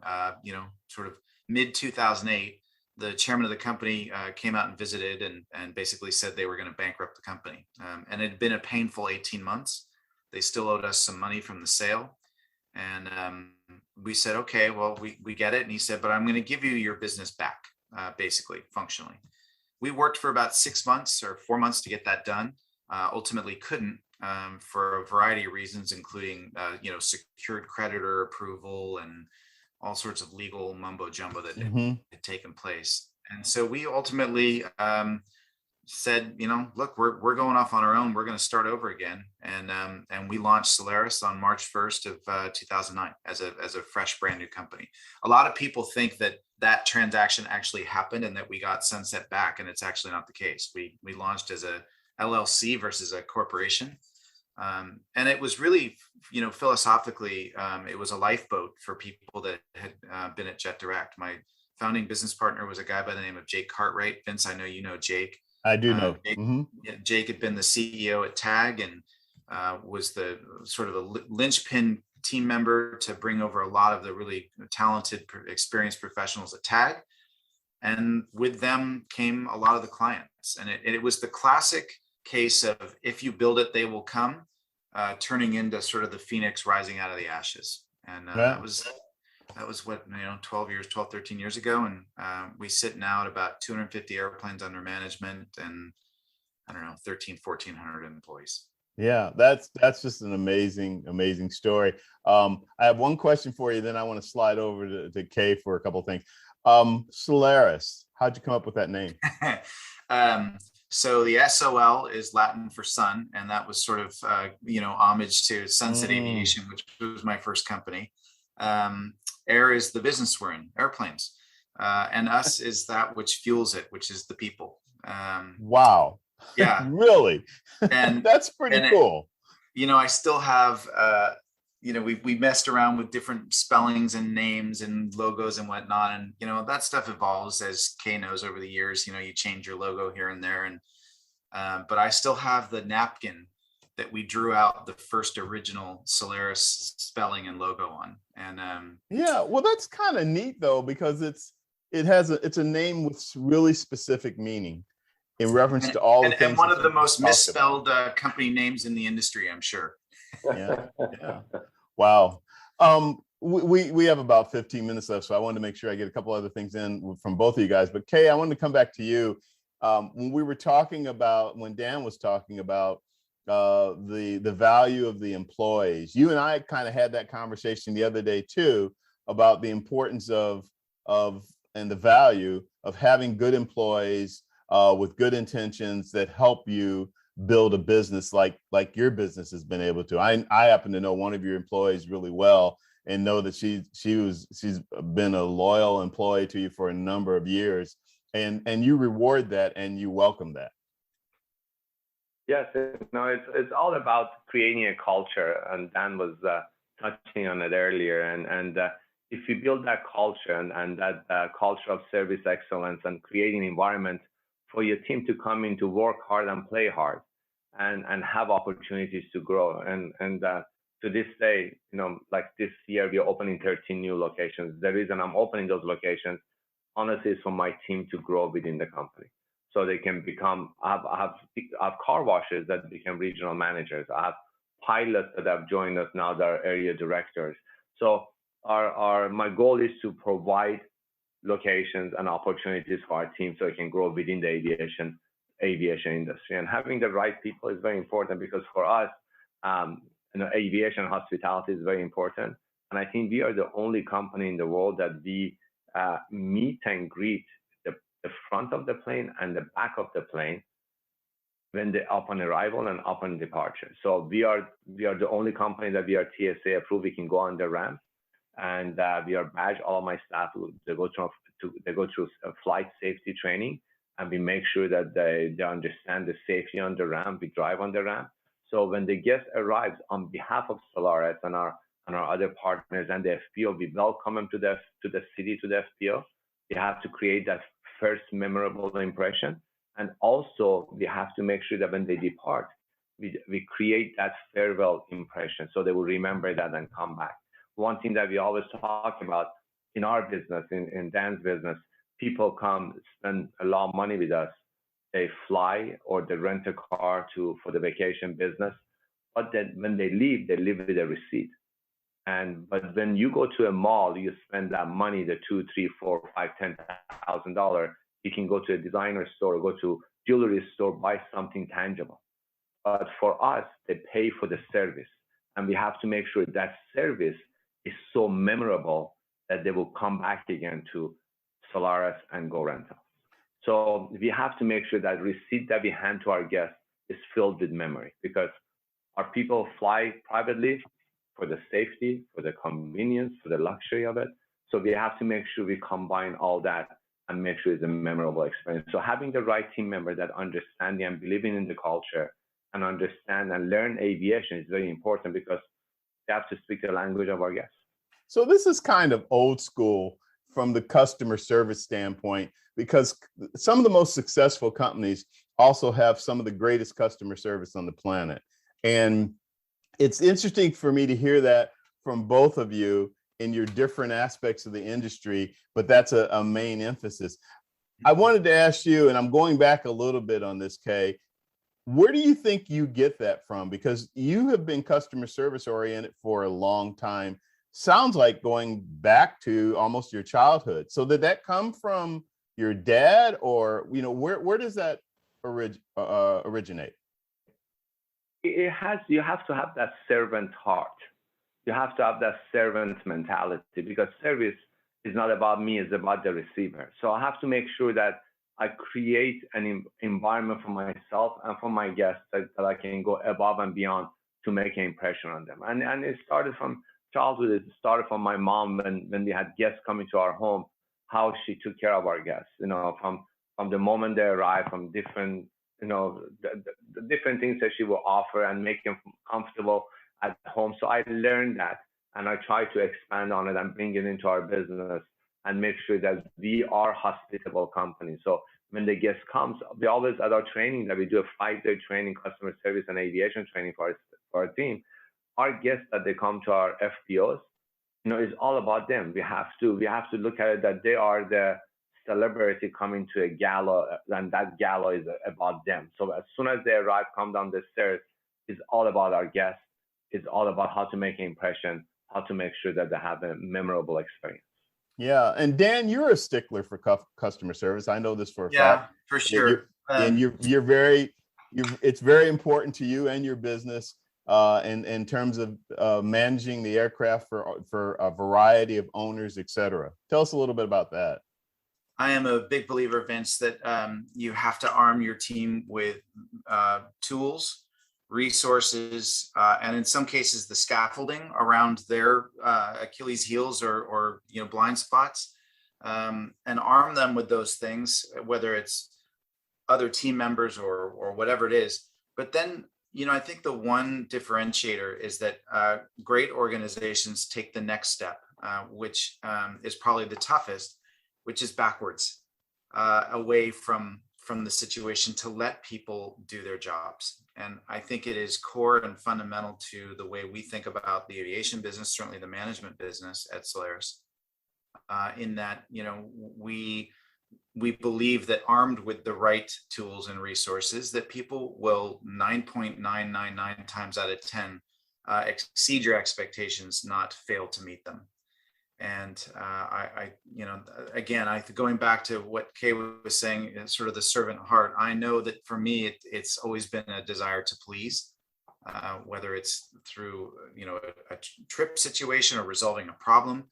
sort of mid 2008, the chairman of the company came out and visited and basically said they were going to bankrupt the company. And it had been a painful 18 months. They still owed us some money from the sale. And we said, okay, well, we get it. And he said, but I'm going to give you your business back, basically, functionally. We worked for about 6 months or 4 months to get that done. Ultimately couldn't for a variety of reasons, including, secured creditor approval and all sorts of legal mumbo jumbo that had taken place. And so we ultimately said, look, we're going off on our own. We're going to start over again. And we launched Solairus on March 1st of 2009 as a fresh, brand new company. A lot of people think that transaction actually happened and that we got sunset back. And it's actually not the case. We launched as a LLC versus a corporation. And it was really, philosophically, it was a lifeboat for people that had been at JetDirect. My founding business partner was a guy by the name of Jake Cartwright. Vince, I know you know Jake.
I do know.
Jake had been the CEO at TAG and was the sort of a linchpin team member to bring over a lot of the really talented, experienced professionals at TAG. And with them came a lot of the clients. And it was the classic case of if you build it, they will come, turning into sort of the phoenix rising out of the ashes. And that was what, 13 years ago. And we sit now at about 250 airplanes under management and 1,400 employees.
Yeah, that's just an amazing story. I have one question for you, then I want to slide over to Kaye for a couple of things. Solairus, how'd you come up with that name?
So the SOL is Latin for sun, and that was sort of, homage to Sunset Aviation, which was my first company. Air is the business we're in, airplanes. And us is that which fuels it, which is the people.
Wow.
Yeah.
Really?
And
that's pretty cool.
I still have, we messed around with different spellings and names and logos and whatnot. And, that stuff evolves, as Kaye knows, over the years. You change your logo here and there. And but I still have the napkin that we drew out the first original Solairus spelling and logo on. And
yeah, well, that's kind of neat though, because it's a name with really specific meaning in reference to all the things.
And one of the most misspelled company names in the industry, I'm sure.
Yeah. Wow. We have about 15 minutes left, so I wanted to make sure I get a couple other things in from both of you guys. But Kaye, I wanted to come back to you. When Dan was talking about the value of the employees, you and I kind of had that conversation the other day too, about the importance of and the value of having good employees with good intentions that help you build a business like your business has been able to. I happen to know one of your employees really well and know that she's been a loyal employee to you for a number of years, and you reward that and you welcome that.
Yes, it's all about creating a culture, and Dan was touching on it earlier. And if you build that culture and that culture of service excellence and creating an environment for your team to come in to work hard and play hard and have opportunities to grow. And to this day, like this year, we're opening 13 new locations. The reason I'm opening those locations, honestly, is for my team to grow within the company. So they can I have car washers that become regional managers. I have pilots that have joined us now that are area directors. So my goal is to provide locations and opportunities for our team so it can grow within the aviation industry. And having the right people is very important, because for us, aviation hospitality is very important. And I think we are the only company in the world that we meet and greet the front of the plane and the back of the plane when they upon arrival and upon departure. So we are the only company that we are TSA approved. We can go on the ramp, and we are badged. All of my staff, they go through a flight safety training, and we make sure that they understand the safety on the ramp. We drive on the ramp. So when the guest arrives, on behalf of Solairus and our other partners and the FPO, we welcome them to the city, to the FPO. We have to create that first memorable impression. And also, we have to make sure that when they depart, we create that farewell impression, so they will remember that and come back. One thing that we always talk about in our business, in Dan's business, people come spend a lot of money with us. They fly or they rent a car for the vacation business, but then when they leave with a receipt. But when you go to a mall, you spend that money, the $2, $3, $4, $5, $10,000. You can go to a designer store, go to jewelry store, buy something tangible. But for us, they pay for the service, and we have to make sure that service is so memorable that they will come back again to Solairus and Go Rental. So we have to make sure that receipt that we hand to our guests is filled with memory, because our people fly privately for the safety, for the convenience, for the luxury of it. So we have to make sure we combine all that and make sure it's a memorable experience. So having the right team member that understand and believing in the culture and understand and learn aviation is very important, because they have to speak the language of our guests.
So this is kind of old school from the customer service standpoint, because some of the most successful companies also have some of the greatest customer service on the planet. And it's interesting for me to hear that from both of you in your different aspects of the industry, but that's a main emphasis. I wanted to ask you, and I'm going back a little bit on this, Kaye, where do you think you get that from? Because you have been customer service oriented for a long time. Sounds like going back to almost your childhood. So did that come from your dad, or where does that originate?
You have to have that servant heart. You have to have that servant mentality, because service is not about me, it's about the receiver. So I have to make sure that I create an environment for myself and for my guests that I can go above and beyond to make an impression on them. And it started from childhood. It started from my mom when we had guests coming to our home, how she took care of our guests, from the moment they arrived, from different, the different things that she will offer and make them comfortable at home. So I learned that, and I try to expand on it and bring it into our business and make sure that we are a hospitable company. So when the guest comes, we always, at our training that we do, a 5-day training, customer service and aviation training for our team, our guests that they come to our FPOs, it's all about them. We have to look at it that they are the celebrity coming to a gala, and that gala is about them. So as soon as they arrive, come down the stairs, it's all about our guests. It's all about how to make an impression, how to make sure that they have a memorable experience.
Yeah, and Dan, you're a stickler for customer service. I know this for a fact.
Yeah, for sure.
It's very important to you and your business in terms of managing the aircraft for a variety of owners, et cetera. Tell us a little bit about that.
I am a big believer, Vince, that you have to arm your team with tools, resources, and in some cases, the scaffolding around their Achilles heels or blind spots, and arm them with those things, whether it's other team members or whatever it is. But then, I think the one differentiator is that great organizations take the next step, which is probably the toughest, which is backwards, away from the situation to let people do their jobs. And I think it is core and fundamental to the way we think about the aviation business, certainly the management business at Solairus, in that, we believe that armed with the right tools and resources, that people will 9.999 times out of 10 exceed your expectations, not fail to meet them. And again, going back to what Kaye was saying, sort of the servant heart. I know that for me, it's always been a desire to please, whether it's through a trip situation or resolving a problem.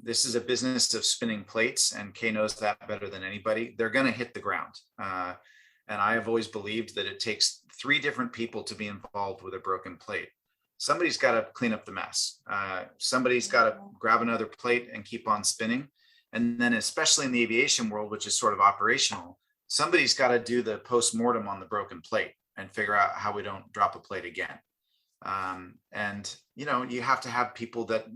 This is a business of spinning plates, and Kaye knows that better than anybody. They're going to hit the ground. And I have always believed that it takes 3 different people to be involved with a broken plate. Somebody's got to clean up the mess. Somebody's got to grab another plate and keep on spinning. And then especially in the aviation world, which is sort of operational, somebody's got to do the post-mortem on the broken plate and figure out how we don't drop a plate again. And you have to have people that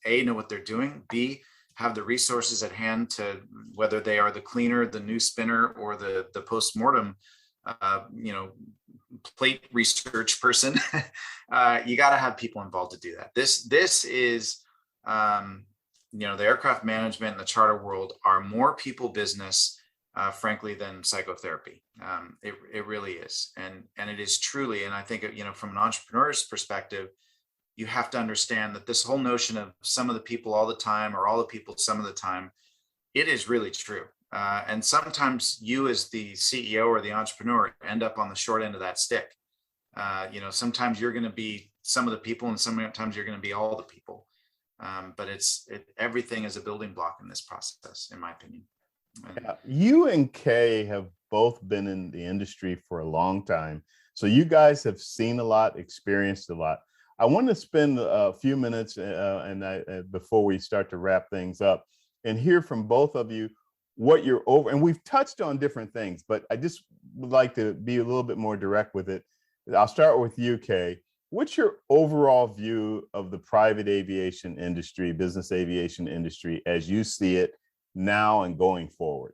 A, know what they're doing, B, have the resources at hand to, whether they are the cleaner, the new spinner, or the post-mortem, plate research person. You got to have people involved to do that. This is, the aircraft management and the charter world are more people business, frankly, than psychotherapy. It really is. And it is truly, and I think, from an entrepreneur's perspective, you have to understand that this whole notion of some of the people all the time, or all the people some of the time, it is really true. And sometimes you as the CEO or the entrepreneur end up on the short end of that stick. Sometimes you're going to be some of the people, and sometimes you're going to be all the people. But everything is a building block in this process, in my opinion.
You and Kaye have both been in the industry for a long time. So you guys have seen a lot, experienced a lot. I want to spend a few minutes before we start to wrap things up and hear from both of you what you're over. And we've touched on different things, but I just would like to be a little bit more direct with it. I'll start with you, Kaye. What's your overall view of the private aviation industry, business aviation industry, as you see it now and going forward?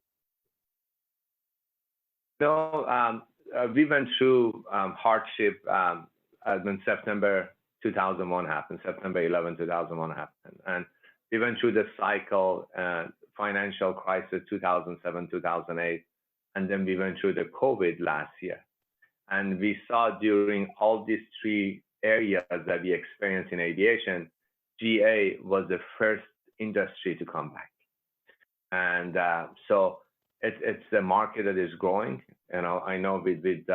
We went through hardship when September 2001 happened, September 11, 2001 happened. And we went through the cycle, financial crisis, 2007, 2008, and then we went through the COVID last year. And we saw during all these 3 areas that we experienced in aviation, GA was the first industry to come back. And so it's a market that is growing. I know with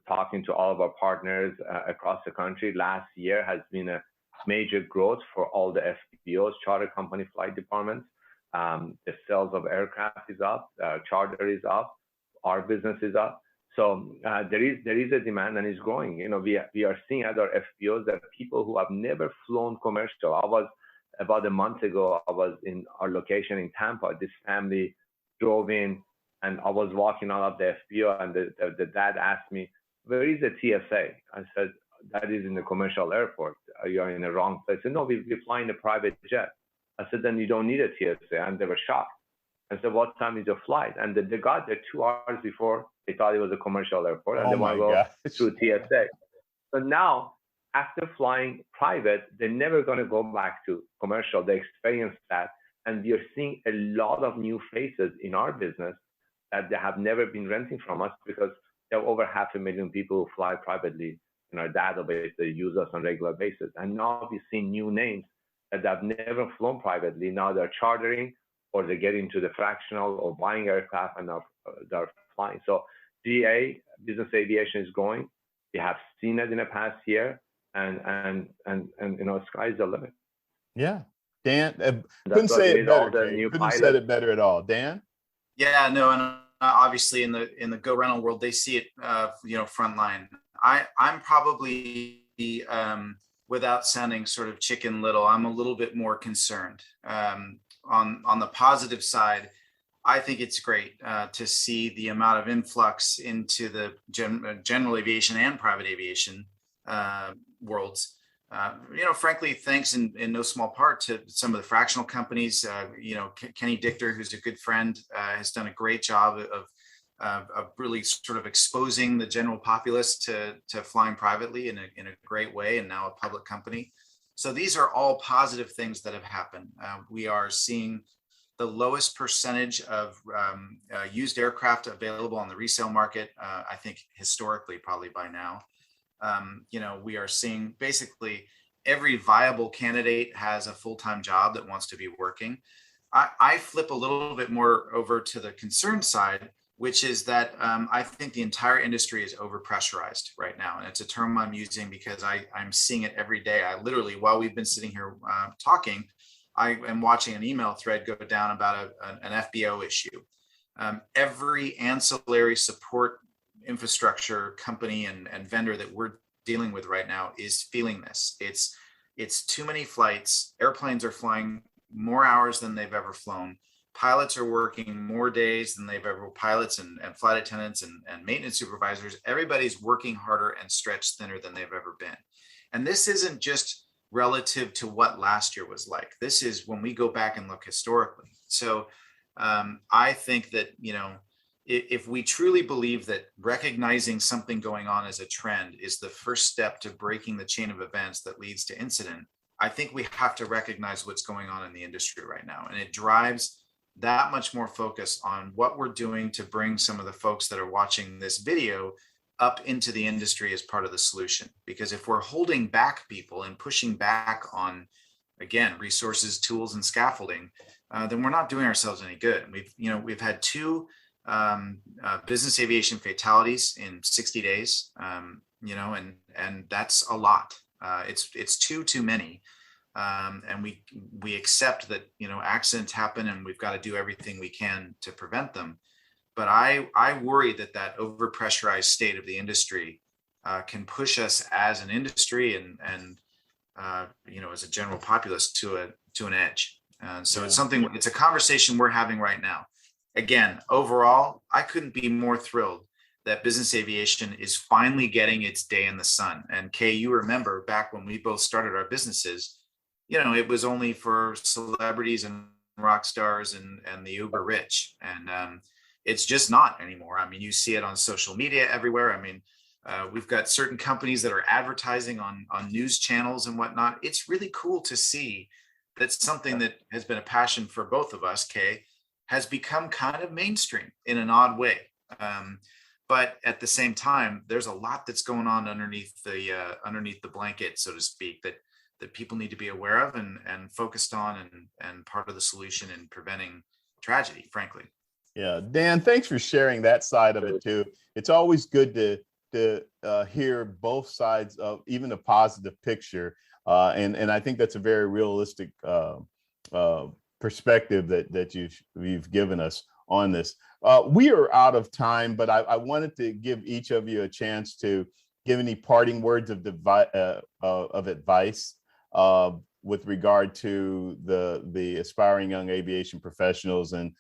talking to all of our partners across the country, last year has been a major growth for all the FBOs, charter company flight departments. The sales of aircraft is up, charter is up, our business is up. So there is a demand, and it's growing. We are seeing at our FBOs that people who have never flown commercial. About a month ago, I was in our location in Tampa. This family drove in, and I was walking out of the FBO, and the dad asked me, "Where is the TSA?" I said, "That is in the commercial airport. You are in the wrong place." He said, "No, we're flying a private jet." I said, "Then you don't need a TSA." And they were shocked. I said, "What time is your flight?" And they got there 2 hours before. They thought it was a commercial airport, and they want to go through TSA. So now, after flying private, they're never going to go back to commercial. They experienced that. And we are seeing a lot of new faces in our business that they have never been renting from us, because there are over 500,000 people who fly privately in our database. They use us on a regular basis. And now we've seen new names that have never flown privately. Now they're chartering, or they get into the fractional or buying aircraft, and they're flying. So GA, business aviation, is growing. We have seen it in the past year, and sky's the limit.
Yeah. Dan, couldn't say it better. Couldn't said it better at all. Dan?
Yeah, no, and obviously in the Go rental world, they see it, frontline. I'm probably, without sounding sort of Chicken Little, I'm a little bit more concerned. On the positive side, I think it's great to see the amount of influx into the general aviation and private aviation worlds. Frankly, thanks in no small part to some of the fractional companies. Kenny Dichter, who's a good friend, has done a great job of really sort of exposing the general populace to flying privately in a great way, and now a public company. So these are all positive things that have happened. We are seeing the lowest percentage of used aircraft available on the resale market, I think historically, probably by now. We are seeing basically every viable candidate has a full-time job that wants to be working. I flip a little bit more over to the concern side, which is that I think the entire industry is overpressurized right now. And it's a term I'm using because I'm seeing it every day. I literally, while we've been sitting here talking, I am watching an email thread go down about an FBO issue. Every ancillary support infrastructure company and vendor that we're dealing with right now is feeling this. It's too many flights. Airplanes are flying more hours than they've ever flown. Pilots are working more days than they've ever, pilots and flight attendants and maintenance supervisors, everybody's working harder and stretched thinner than they've ever been. And this isn't just relative to what last year was like. This is when we go back and look historically. So I think that, if we truly believe that recognizing something going on as a trend is the first step to breaking the chain of events that leads to incident, I think we have to recognize what's going on in the industry right now. And it drives that much more focus on what we're doing to bring some of the folks that are watching this video up into the industry as part of the solution. Because if we're holding back people and pushing back on, again, resources, tools, and scaffolding, then we're not doing ourselves any good. We've had 2 business aviation fatalities in 60 days, and that's a lot. It's too many. And we accept that, accidents happen and we've got to do everything we can to prevent them. But I worry that overpressurized state of the industry can push us as an industry and as a general populace to an edge. And so it's a conversation we're having right now. Again, overall, I couldn't be more thrilled that business aviation is finally getting its day in the sun. And Kaye, you remember back when we both started our businesses, it was only for celebrities and rock stars and the uber rich. And it's just not anymore. I mean, you see it on social media everywhere. I mean, we've got certain companies that are advertising on news channels and whatnot. It's really cool to see that something that has been a passion for both of us, Kaye, has become kind of mainstream in an odd way. But at the same time, there's a lot that's going on underneath the blanket, so to speak, that people need to be aware of and focused on and part of the solution in preventing tragedy, frankly.
Yeah, Dan, thanks for sharing that side of it too. It's always good to hear both sides of even a positive picture. And I think that's a very realistic perspective that you've given us on this. We are out of time, but I wanted to give each of you a chance to give any parting words of advice with regard to the aspiring young aviation professionals and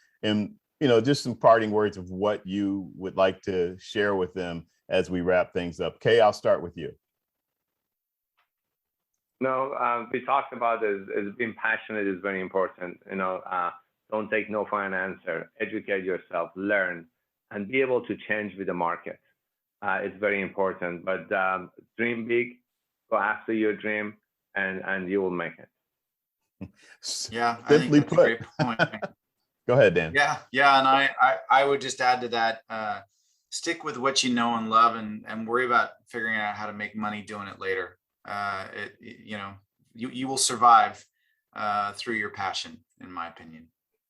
just some parting words of what you would like to share with them as we wrap things up. Kaye, I'll start with you.
No, we talked about is being passionate is very important. Don't take no for an answer. Educate yourself, learn, and be able to change with the market. It's very important. But dream big, go after your dream, and you will make it.
Yeah,
simply
I think that's
put.
a great point.
Go ahead, Dan.
Yeah, and I would just add to that: stick with what you know and love, and worry about figuring out how to make money doing it later. You will survive through your passion, in my opinion.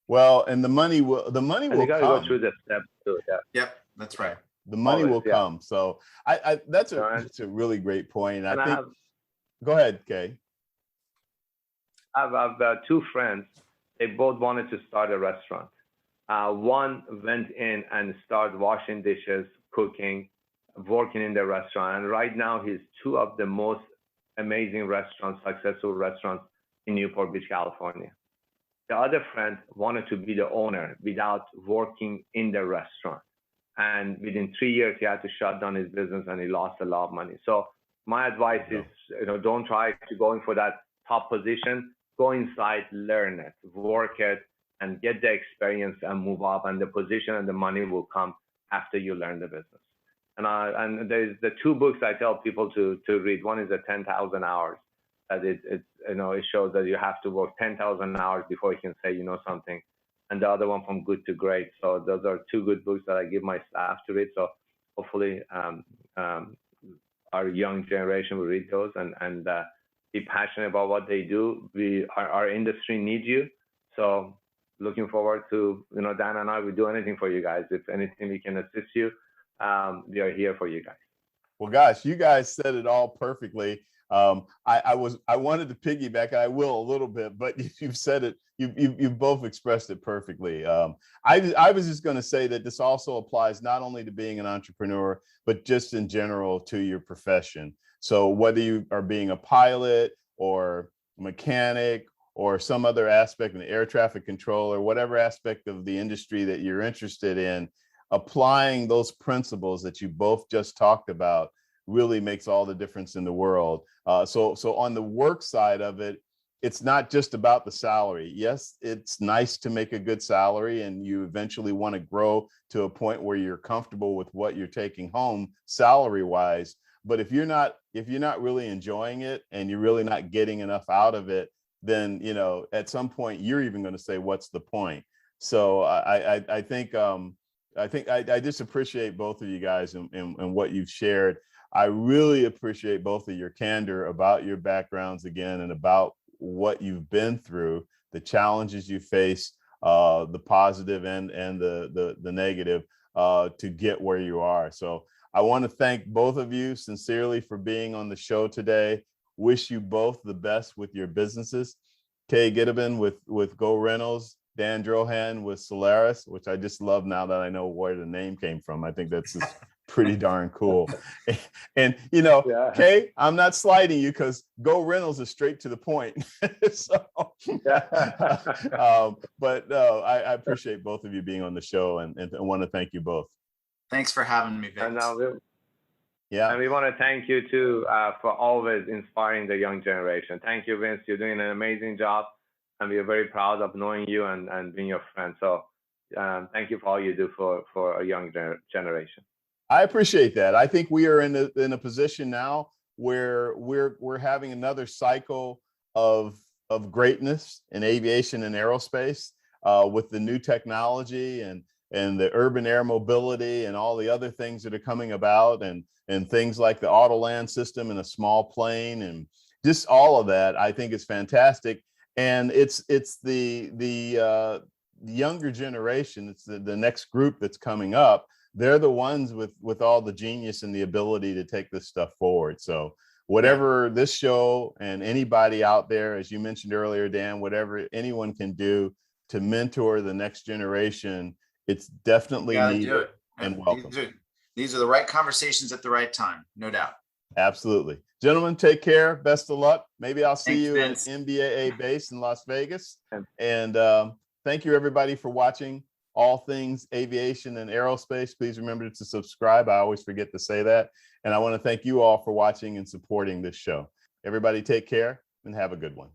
Well, and the money will come.
You gotta go through the steps too. Yeah.
Yep, that's right.
The money will come. So that's a really great point. And I think. Go ahead, Kaye.
I've 2 friends. They both wanted to start a restaurant. One went in and started washing dishes, cooking, working in the restaurant. And right now he's 2 of the most amazing restaurants, successful restaurants in Newport Beach, California. The other friend wanted to be the owner without working in the restaurant. And within 3 years, he had to shut down his business and he lost a lot of money. So my advice is, don't try to go in for that top position. Go inside, learn it, work it, and get the experience and move up. And the position and the money will come after you learn the business. And there's the 2 books I tell people to read. One is the 10,000 hours. That it shows that you have to work 10,000 hours before you can say you know something. And the other one, From Good to Great. So those are 2 good books that I give my staff to read. So hopefully our young generation will read those and be passionate about what they do. Our industry needs you. So looking forward to, Dan and I will do anything for you guys. If anything we can assist you, we are here for you guys.
Well, gosh, you guys said it all perfectly. I wanted to piggyback, and I will a little bit, but you've said it. You've both expressed it perfectly. I was just going to say that this also applies not only to being an entrepreneur, but just in general to your profession. So whether you are being a pilot or a mechanic or some other aspect of the air traffic control or whatever aspect of the industry that you're interested in, applying those principles that you both just talked about really makes all the difference in the world. So on the work side of it, it's not just about the salary. Yes, it's nice to make a good salary, and you eventually want to grow to a point where you're comfortable with what you're taking home salary wise. But if you're not really enjoying it and you're really not getting enough out of it, then at some point you're even going to say, what's the point? So I think I just appreciate both of you guys and what you've shared. I really appreciate both of your candor about your backgrounds again, and about what you've been through, the challenges you face, the positive and the negative, to get where you are. So I want to thank both of you sincerely for being on the show today. Wish you both the best with your businesses. Kaye Gitibin with Go Rentals, Dan Drohan with Solairus, which I just love now that I know where the name came from. I think that's just pretty darn cool. And
Yeah.
Kaye, I'm not slighting you, because Go Rentals is straight to the point. So, but I appreciate both of you being on the show, and I want to thank you both.
Thanks for having me, Vince.
And we want to thank you too for always inspiring the young generation. Thank you, Vince. You're doing an amazing job, and we are very proud of knowing you and being your friend. So thank you for all you do for a young generation.
I appreciate that. I think we are in a position now where we're having another cycle of greatness in aviation and aerospace, with the new technology and the urban air mobility and all the other things that are coming about, and things like the Autoland system in a small plane, and just all of that, I think is fantastic. And it's the younger generation, it's the next group that's coming up. They're the ones with all the genius and the ability to take this stuff forward. So whatever this show and anybody out there, as you mentioned earlier, Dan, whatever anyone can do to mentor the next generation, it's definitely needed and welcome.
These are the right conversations at the right time, no doubt.
Absolutely. Gentlemen, take care. Best of luck. Maybe I'll see you
Vince.
at NBAA base in Las Vegas. And thank you, everybody, for watching All Things Aviation and Aerospace. Please remember to subscribe. I always forget to say that. And I want to thank you all for watching and supporting this show. Everybody take care and have a good one.